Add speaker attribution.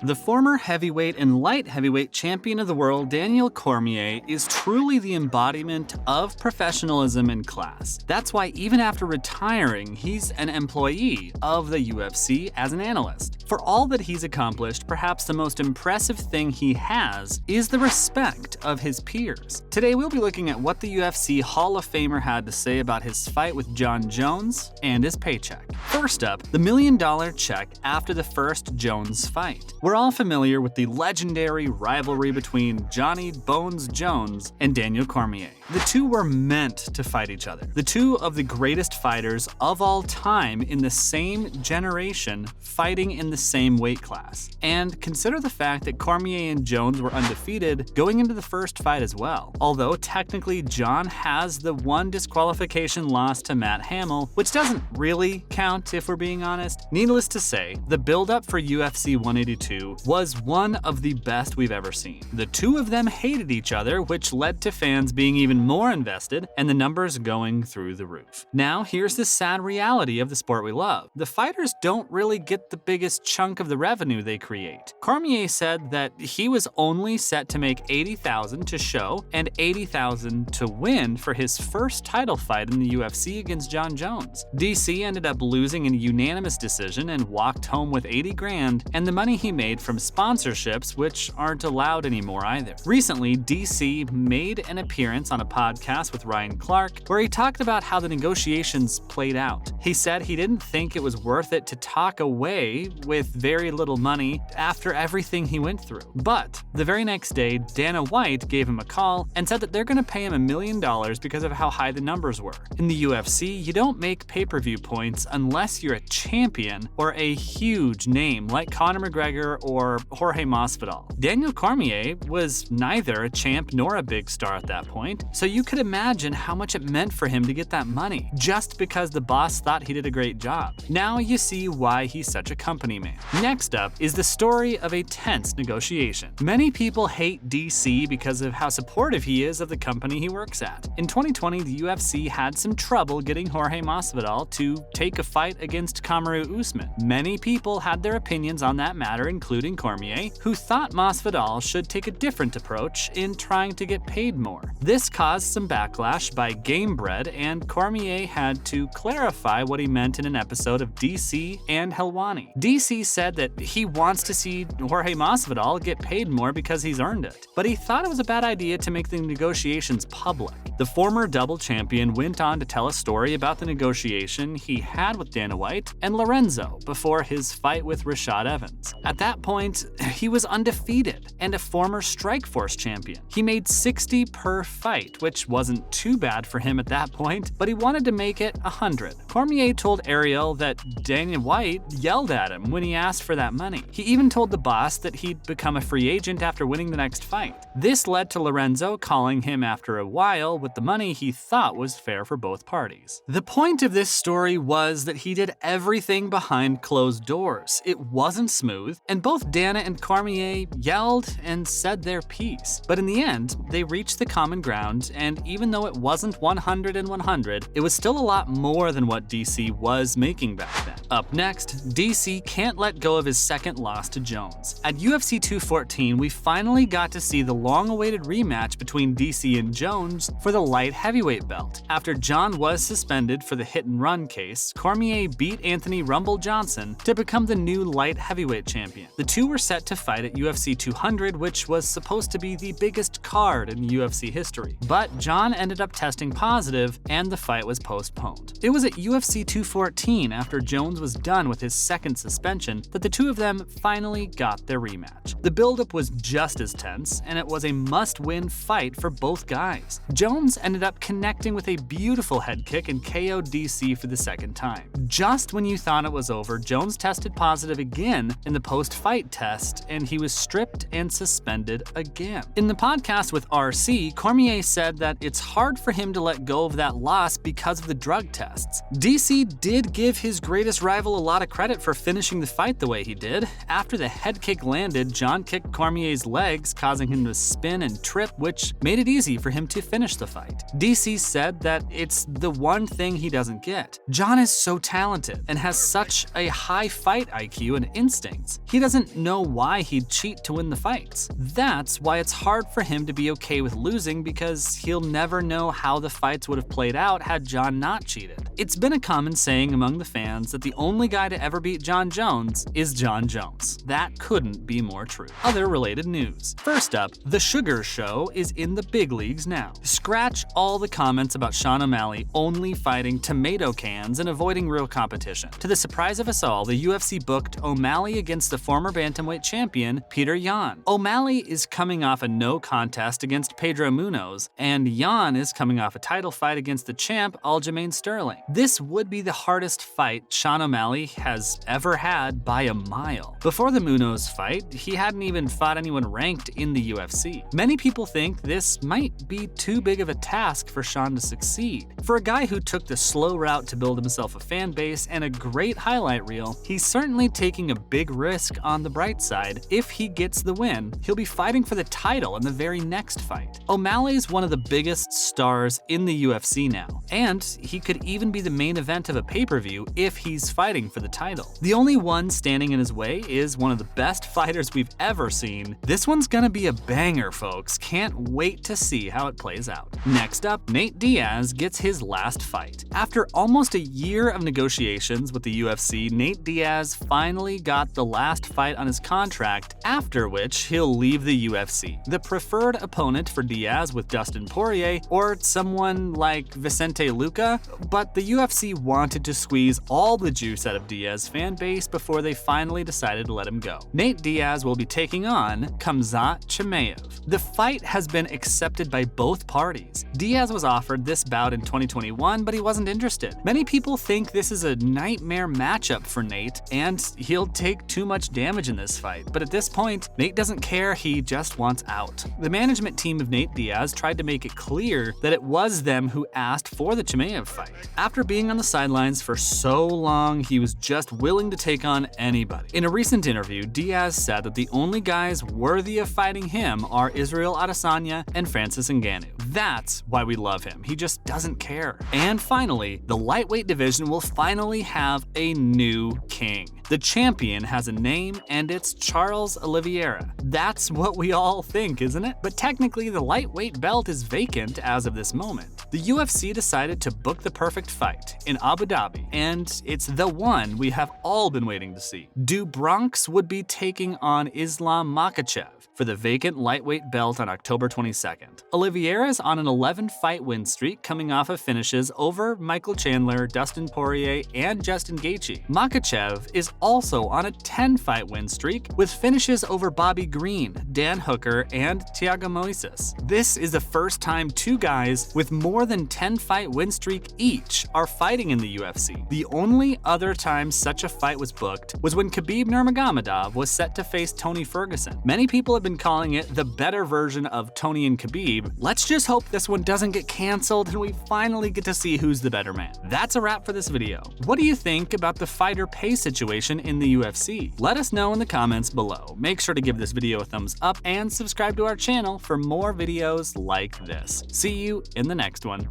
Speaker 1: The former heavyweight and light heavyweight champion of the world, Daniel Cormier, is truly the embodiment of professionalism and class. That's why even after retiring, he's an employee of the UFC as an analyst. For all that he's accomplished, perhaps the most impressive thing he has is the respect of his peers. Today we'll be looking at what the UFC Hall of Famer had to say about his fight with Jon Jones and his paycheck. First up, the $1 million check after the first Jones fight. We're all familiar with the legendary rivalry between Johnny Bones Jones and Daniel Cormier. The two were meant to fight each other. The two of the greatest fighters of all time in the same generation, fighting in the same weight class. And consider the fact that Cormier and Jones were undefeated going into the first fight as well. Although technically Jon has the one disqualification loss to Matt Hamill, which doesn't really count if we're being honest. Needless to say, the build-up for UFC 182 was one of the best we've ever seen. The two of them hated each other, which led to fans being even more invested and the numbers going through the roof. Now, here's the sad reality of the sport we love. The fighters don't really get the biggest chunk of the revenue they create. Cormier said that he was only set to make $80,000 to show and $80,000 to win for his first title fight in the UFC against Jon Jones. DC ended up losing in a unanimous decision and walked home with $80,000 and the money he made from sponsorships, which aren't allowed anymore either. Recently, DC made an appearance on a podcast with Ryan Clark where he talked about how the negotiations played out. He said he didn't think it was worth it to talk away with very little money after everything he went through. But the very next day, Dana White gave him a call and said that they're going to pay him $1 million because of how high the numbers were. In the UFC, you don't make pay-per-view points unless you're a champion or a huge name like Conor McGregor or Jorge Masvidal. Daniel Cormier was neither a champ nor a big star at that point, so you could imagine how much it meant for him to get that money, just because the boss thought he did a great job. Now you see why he's such a company man. Next up is the story of a tense negotiation. Many people hate DC because of how supportive he is of the company he works at. In 2020, the UFC had some trouble getting Jorge Masvidal to take a fight against Kamaru Usman. Many people had their opinions on that matter, including Cormier, who thought Masvidal should take a different approach in trying to get paid more. This caused some backlash by Gamebred, and Cormier had to clarify what he meant in an episode of DC and Helwani. DC said that he wants to see Jorge Masvidal get paid more because he's earned it, but he thought it was a bad idea to make the negotiations public. The former double champion went on to tell a story about the negotiation he had with Dana White and Lorenzo before his fight with Rashad Evans. At that point, he was undefeated and a former Strikeforce champion. He made $60 per fight, which wasn't too bad for him at that point, but he wanted to make it $100. Cormier told Ariel that Dana White yelled at him when he asked for that money. He even told the boss that he'd become a free agent after winning the next fight. This led to Lorenzo calling him after a while with the money he thought was fair for both parties. The point of this story was that he did everything behind closed doors. It wasn't smooth, and both Dana and Cormier yelled and said their piece. But in the end, they reached the common ground, and even though it wasn't 100 and 100, it was still a lot more than what DC was making back then. Up next, DC can't let go of his second loss to Jones. At UFC 214, we finally got to see the long-awaited rematch between DC and Jones for the light heavyweight belt. After Jon was suspended for the hit-and-run case, Cormier beat Anthony Rumble Johnson to become the new light heavyweight champion. The two were set to fight at UFC 200, which was supposed to be the biggest card in UFC history. But Jon ended up testing positive, and the fight was postponed. It was at UFC 214, after Jones was done with his second suspension, that the two of them finally got their rematch. The buildup was just as tense, and it was a must-win fight for both guys. Jones ended up connecting with a beautiful head kick and KO'd DC for the second time. Just when you thought it was over, Jones tested positive again in the post-fight test, and he was stripped and suspended again. In the podcast with RC, Cormier said that it's hard for him to let go of that loss because of the drug tests. DC did give his greatest rival a lot of credit for finishing the fight the way he did. After the head kick landed, Jon Jon kicked Cormier's legs, causing him to spin and trip, which made it easy for him to finish the fight. DC said that it's the one thing he doesn't get. Jon is so talented and has such a high fight IQ and instincts. He doesn't know why he'd cheat to win the fights. That's why it's hard for him to be okay with losing, because he'll never know how the fights would have played out had Jon not cheated. It's been a common saying among the fans that the only guy to ever beat Jon Jones is Jon Jones. That couldn't be more true. Other related news. First up, The Sugar Show is in the big leagues now. Scratch all the comments about Sean O'Malley only fighting tomato cans and avoiding real competition. To the surprise of us all, the UFC booked O'Malley against the former bantamweight champion, Peter Yan. O'Malley is coming off a no contest against Pedro Munoz, and Yan is coming off a title fight against the champ, Aljamain Sterling. This would be the hardest fight Sean O'Malley has ever had by a mile. Before the Munoz fight, he hadn't even fought anyone ranked in the UFC. Many people think this might be too big of a task for Sean to succeed. For a guy who took the slow route to build himself a fan base and a great highlight reel, he's certainly taking a big risk. On the bright side, if he gets the win, he'll be fighting for the title in the very next fight. O'Malley's one of the biggest stars in the UFC now, and he could even be the main event of a pay-per-view if he's fighting for the title. The only one standing in his way is one of the best fighters we've ever seen. This one's gonna be a banger, folks. Can't wait to see how it plays out. Next up, Nate Diaz gets his last fight. After almost a year of negotiations with the UFC, Nate Diaz finally got the last fight on his contract, after which he'll leave the UFC. The preferred opponent for Diaz with Dustin Poirier or someone like Vicente Luque, but the UFC wanted to squeeze all the juice out of Diaz's fan base before they finally decided to let him go. Nate Diaz will be taking on Khamzat Chimaev. The fight has been accepted by both parties. Diaz was offered this bout in 2021, but he wasn't interested. Many people think this is a nightmare matchup for Nate, and he'll take too much damage in this fight. But at this point, Nate doesn't care, he just wants out. The management team of Nate Diaz tried to make it clear that it was them who asked for the Chimaev fight. After being on the sidelines for so long, he was just willing to take on anybody. In a recent interview, Diaz said that the only guys worthy of fighting him are Israel Adesanya and Francis Ngannou. That's why we love him. He just doesn't care. And finally, the lightweight division will finally have a new king. The champion has a name, and it's Charles Oliveira. That's what we all think, isn't it? But technically, the lightweight belt is vacant as of this moment. The UFC decided to book the perfect fight in Abu Dhabi, and it's the one we have all been waiting to see. Do Bronx would be taking on Islam Makhachev for the vacant lightweight belt on October 22nd. Oliveira is on an 11-fight win streak, coming off of finishes over Michael Chandler, Dustin Poirier, and Justin Gaethje. Makhachev is also on a 10-fight win streak with finishes over Bobby Green, Dan Hooker, and Thiago Moises. This is the first time two guys with more than 10-fight win streak each are fighting in the UFC. The only other time such a fight was booked was when Khabib Nurmagomedov was set to face Tony Ferguson. Many people have been calling it the better version of Tony and Khabib. Let's just hope this one doesn't get canceled and we finally get to see who's the better man. That's a wrap for this video. What do you think about the fighter pay situation in the UFC? Let us know in the comments below. Make sure to give this video a thumbs up and subscribe to our channel for more videos like this. See you in the next one.